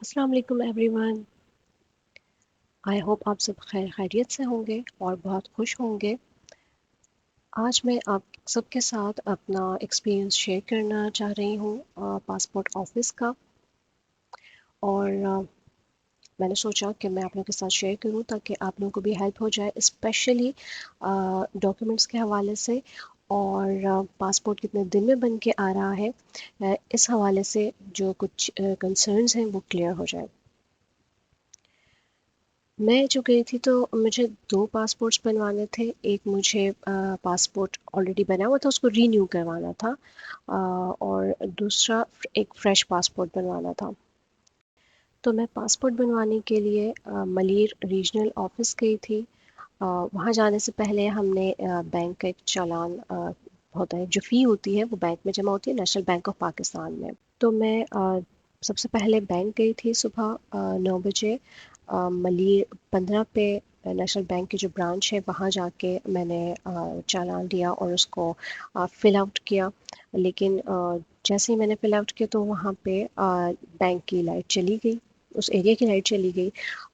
السلام علیکم every one. I hope آپ سب خیر خیریت سے ہوں گے اور بہت خوش ہوں گے. آج میں آپ سب کے ساتھ اپنا ایکسپیرئنس شیئر کرنا چاہ رہی ہوں پاسپورٹ آفس کا. اور میں نے سوچا کہ میں آپ لوگوں کے ساتھ شیئر کروں تاکہ آپ لوگوں کو بھی ہیلپ ہو جائے، اسپیشلی ڈاکیومنٹس کے حوالے سے، اور پاسپورٹ کتنے دن میں بن کے آ رہا ہے، اس حوالے سے جو کچھ کنسرنز ہیں وہ کلیئر ہو جائے. میں جو گئی تھی تو مجھے دو پاسپورٹس بنوانے تھے. ایک مجھے پاسپورٹ آلریڈی بنا ہوا تھا، اس کو رینیو کروانا تھا، اور دوسرا ایک فریش پاسپورٹ بنوانا تھا. تو میں پاسپورٹ بنوانے کے لیے ملیر ریجنل آفس گئی تھی. وہاں جانے سے پہلے ہم نے بینک کا ایک چالان ہوتا ہے، جو فی ہوتی ہے وہ بینک میں جمع ہوتی ہے، نیشنل بینک آف پاکستان میں. تو میں سب سے پہلے بینک گئی تھی صبح 9 بجے. ملیر 15 پہ نیشنل بینک کی جو برانچ ہے وہاں جا کے میں نے چالان لیا اور اس کو فل آؤٹ کیا. لیکن جیسے ہی میں نے فل آؤٹ کیا تو وہاں پہ بینک کی لائٹ چلی گئی، اس ایریا کی لائٹ چلی گئی،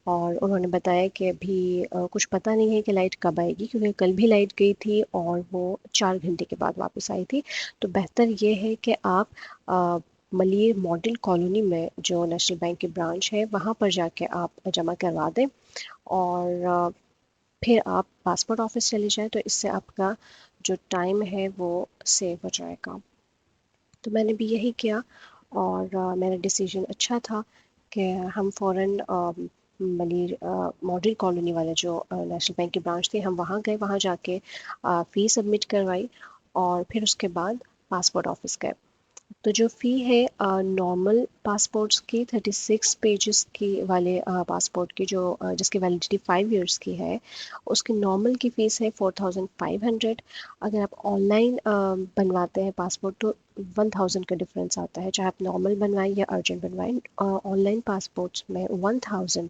اور انہوں نے بتایا کہ ابھی کچھ پتہ نہیں ہے کہ لائٹ کب آئے گی، کیونکہ کل بھی لائٹ گئی تھی اور وہ 4 گھنٹے کے بعد واپس آئی تھی. تو بہتر یہ ہے کہ آپ ملیر ماڈل کالونی میں جو نیشنل بینک کی برانچ ہے وہاں پر جا کے آپ جمع کروا دیں، اور پھر آپ پاسپورٹ آفس چلے جائیں، تو اس سے آپ کا جو ٹائم ہے وہ سیو ہو جائے گا. تو میں نے بھی یہی کیا، اور میرا ڈیسیجن اچھا تھا کہ ہم فوراً ملیر ماڈل کالونی والا جو نیشنل بینک کی برانچ تھی ہم وہاں گئے، وہاں جا کے فی سبمٹ کروائی، اور پھر اس کے بعد پاسپورٹ آفس گئے. تو جو فی ہے نارمل پاسپورٹس کی 36 پیجز کی والے پاسپورٹ کی، جو جس کی ویلیڈیٹی 5 ایئرس کی ہے، اس کی نارمل کی فیس ہے 4500. اگر آپ آن لائن بنواتے ہیں پاسپورٹ تو 1000 کا ڈفرینس آتا ہے، چاہے آپ نارمل بنوائیں یا ارجنٹ بنوائیں. آن لائن پاسپورٹس میں 1000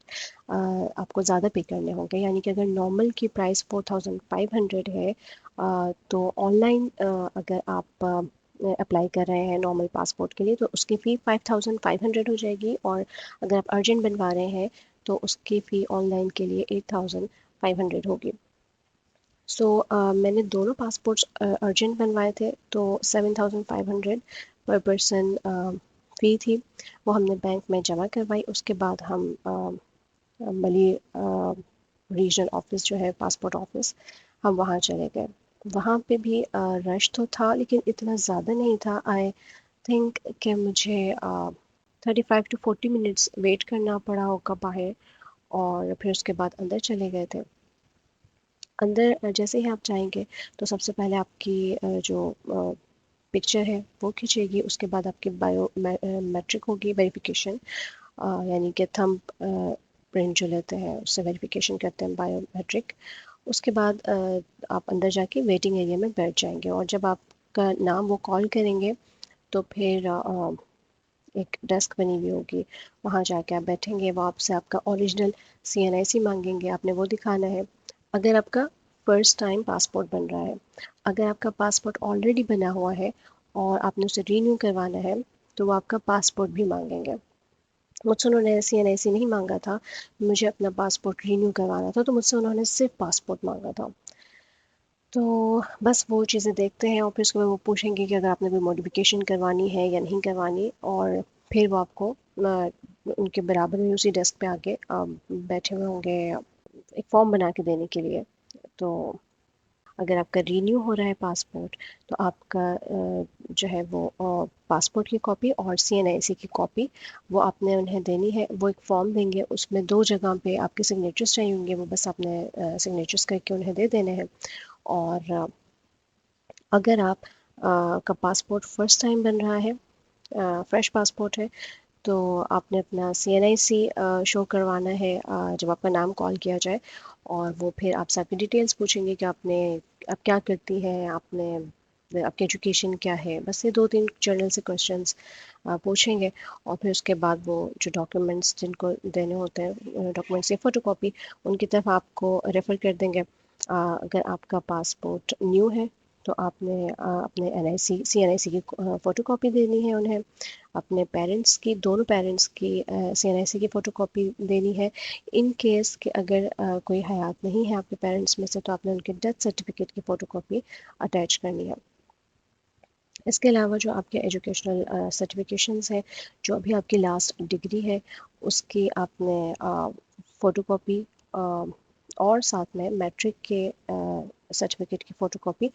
آپ کو زیادہ پے کرنے ہوں گے. یعنی کہ اگر نارمل کی پرائس 4500 ہے، تو آن لائن اگر آپ اپلائی کر رہے ہیں نارمل پاسپورٹ کے لیے تو اس کی فی 5500 ہو جائے گی، اور اگر آپ ارجنٹ بنوا رہے ہیں تو اس کی فی آن لائن کے لیے 8500 ہوگی. سو میں نے دونوں پاسپورٹس ارجنٹ بنوائے تھے، تو 7500 پر پرسن فی تھی. وہ ہم نے بینک میں جمع کروائی. اس کے بعد ہم ملی ریجنل آفس جو ہے پاسپورٹ آفس، ہم وہاں چلے گئے. وہاں پہ بھی رش تو تھا لیکن اتنا زیادہ نہیں تھا. آئی تھنک کہ مجھے 35 to 40 منٹس ویٹ کرنا پڑا ہوگا باہر، اور پھر اس کے بعد اندر چلے گئے تھے. اندر جیسے ہی آپ جائیں گے تو سب سے پہلے آپ کی جو پکچر ہے وہ کھینچے گی. اس کے بعد آپ کی بایو میٹرک ہوگی، ویریفیکیشن، یعنی کہ تھمب پرنٹ جو لیتے ہیں اس سے ویریفیکیشن کرتے ہیں بایو میٹرک. اس کے بعد آپ اندر جا کے ویٹنگ ایریا میں بیٹھ جائیں گے، اور جب آپ کا نام وہ کال کریں گے تو پھر ایک ڈیسک بنی ہوئی ہوگی، وہاں جا کے آپ بیٹھیں گے. وہ آپ سے آپ کا اوریجنل CNIC مانگیں گے، آپ نے وہ دکھانا ہے اگر آپ کا فرسٹ ٹائم پاسپورٹ بن رہا ہے. اگر آپ کا پاسپورٹ آلریڈی بنا ہوا ہے اور آپ نے اسے رینیو کروانا ہے تو وہ آپ کا پاسپورٹ بھی مانگیں گے. مجھ سے انہوں نے CNIC نہیں مانگا تھا، مجھے اپنا پاسپورٹ رینیو کروانا تھا، تو مجھ سے انہوں نے صرف پاسپورٹ مانگا تھا. تو بس وہ چیزیں دیکھتے ہیں، اور پھر اس کے بعد وہ پوچھیں گے کہ اگر آپ نے کوئی موڈیفیکیشن کروانی ہے یا نہیں کروانی، اور پھر وہ آپ کو ان کے برابر میں اسی ڈیسک پہ آگے بیٹھے ہوئے ہوں گے ایک فارم بنا کے دینے کے لیے. تو اگر آپ کا رینیو ہو رہا ہے پاسپورٹ تو آپ کا جو ہے وہ پاسپورٹ کی کاپی اور CNIC کی کاپی وہ آپ نے انہیں دینی ہے. وہ ایک فارم دیں گے، اس میں 2 جگہ پہ آپ کے سگنیچرس چاہیے ہوں گے، وہ بس آپ نے سگنیچرس کر کے انہیں دے دینے ہیں. اور اگر آپ کا پاسپورٹ فرسٹ ٹائم بن رہا ہے، فریش پاسپورٹ ہے، تو آپ نے اپنا CNIC شو کروانا ہے جب آپ کا نام کال کیا جائے. اور وہ پھر آپ سے آپ کی ڈیٹیلس پوچھیں گے کہ آپ کیا کرتی ہیں، آپ نے آپ کی ایجوکیشن کیا ہے، بس یہ 2-3 جنرل سے کوشچنس پوچھیں گے. اور پھر اس کے بعد وہ جو ڈاکیومنٹس جن کو دینے ہوتے ہیں، ڈاکیومنٹس کی فوٹو کاپی، ان کی طرف آپ کو ریفر کر دیں گے. اگر آپ کا پاسپورٹ نیو ہے تو آپ نے اپنے CNIC کی فوٹو کاپی دینی ہے انہیں، اپنے پیرنٹس کی، دونوں پیرنٹس کی CNIC کی فوٹو کاپی دینی ہے۔ ان کیس کہ اگر کوئی حیات نہیں ہے آپ کے پیرنٹس میں سے، تو آپ نے ان کے ڈیتھ سرٹیفکیٹ کی فوٹو کاپی اٹیچ کرنی ہے۔ اس کے علاوہ جو آپ کے ایجوکیشنل سرٹیفکیشنز ہیں، جو ابھی آپ کی لاسٹ ڈگری ہے، اس کی آپ نے فوٹو کاپی، اور ساتھ میں میٹرک کے سرٹیفکیٹ کی فوٹو کاپی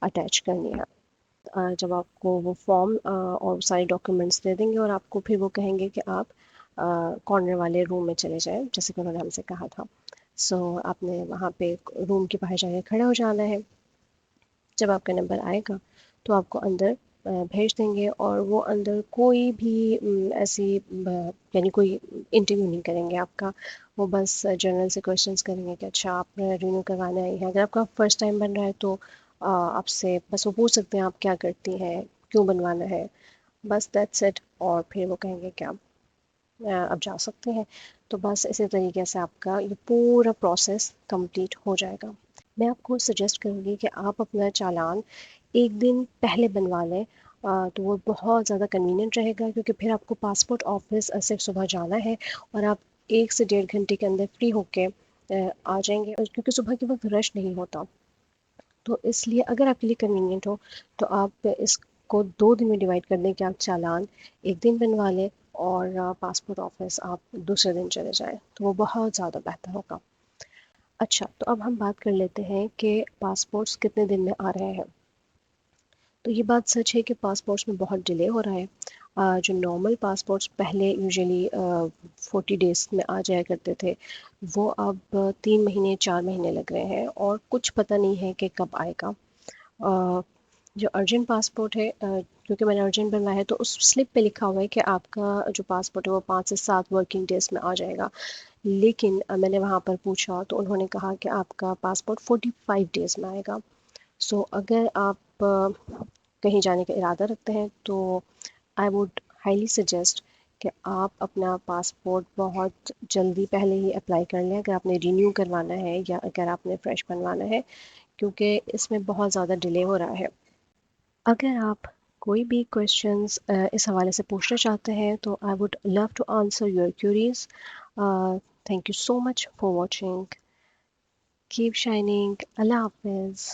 اٹیچ کرنی ہے۔ جب آپ کو وہ فارم اور سارے ڈاکیومنٹس دے دیں گے، اور آپ کو پھر وہ کہیں گے کہ آپ کارنر والے روم میں چلے جائیں، جیسے کہ انہوں نے ہم سے کہا تھا۔ آپ نے وہاں پہ روم کے باہر جا کے کھڑے ہو جانا ہے۔ جب آپ کا نمبر آئے گا تو آپ کو اندر بھیج دیں گے، اور وہ اندر کوئی بھی ایسی یعنی کوئی انٹرویو نہیں کریں گے آپ کا، وہ بس جنرل سے کوشچنس کریں گے کہ اچھا آپ نے رینیو کروانا ہے۔ اگر آپ کا فرسٹ ٹائم بن رہا ہے تو آپ سے بس وہ پوچھ سکتے ہیں آپ کیا کرتی ہیں، کیوں بنوانا ہے، بس دیٹس اٹ، اور پھر وہ کہیں گے کہ آپ اب جا سکتے ہیں۔ تو بس اسی طریقے سے آپ کا یہ پورا پروسیس کمپلیٹ ہو جائے گا۔ میں آپ کو سجیسٹ کروں گی کہ آپ اپنا چالان ایک دن پہلے بنوا لیں، تو وہ بہت زیادہ کنوینئنٹ رہے گا، کیونکہ پھر آپ کو پاسپورٹ آفس صرف صبح جانا ہے، اور آپ 1 سے 1.5 گھنٹے کے اندر فری ہو کے آ جائیں گے، کیونکہ صبح کے وقت رش نہیں ہوتا۔ تو اس لیے اگر آپ کے لیے کنوینئنٹ ہو تو آپ اس کو 2 دن میں ڈیوائڈ کر دیں کہ آپ چالان ایک دن بنوا لیں، اور پاسپورٹ آفس آپ دوسرے دن چلے جائیں، تو وہ بہت زیادہ بہتر ہوگا۔ اچھا، تو اب ہم بات کر لیتے ہیں کہ پاسپورٹس کتنے دن میں آ رہے ہیں۔ تو یہ بات سچ ہے کہ پاسپورٹس میں بہت ڈیلے ہو رہا ہے۔ جو نارمل پاسپورٹس پہلے یوزلی 40 days میں آ جایا کرتے تھے، وہ اب 3 مہینے 4 مہینے لگ رہے ہیں، اور کچھ پتہ نہیں ہے کہ کب آئے گا۔ جو ارجنٹ پاسپورٹ ہے، کیونکہ میں نے ارجنٹ بنوایا ہے، تو اس سلپ پہ لکھا ہوا ہے کہ آپ کا جو پاسپورٹ ہے وہ 5 سے 7 ورکنگ ڈیز میں آ جائے گا، لیکن میں نے وہاں پر پوچھا تو انہوں نے کہا کہ آپ کا پاسپورٹ 45 days میں آئے گا۔ اگر آپ کہیں جانے کا ارادہ رکھتے ہیں تو آئی ووڈ ہائیلی سجیسٹ کہ آپ اپنا پاسپورٹ بہت جلدی پہلے ہی اپلائی کر لیں، اگر آپ نے رینیو کروانا ہے یا اگر آپ نے فریش بنوانا ہے، کیونکہ اس میں بہت زیادہ ڈیلے ہو رہا ہے۔ اگر آپ کوئی بھی کویشچنس اس حوالے سے پوچھنا چاہتے ہیں تو I would love to answer your queries. Thank you so much for watching, keep shining, اللہ حافظ۔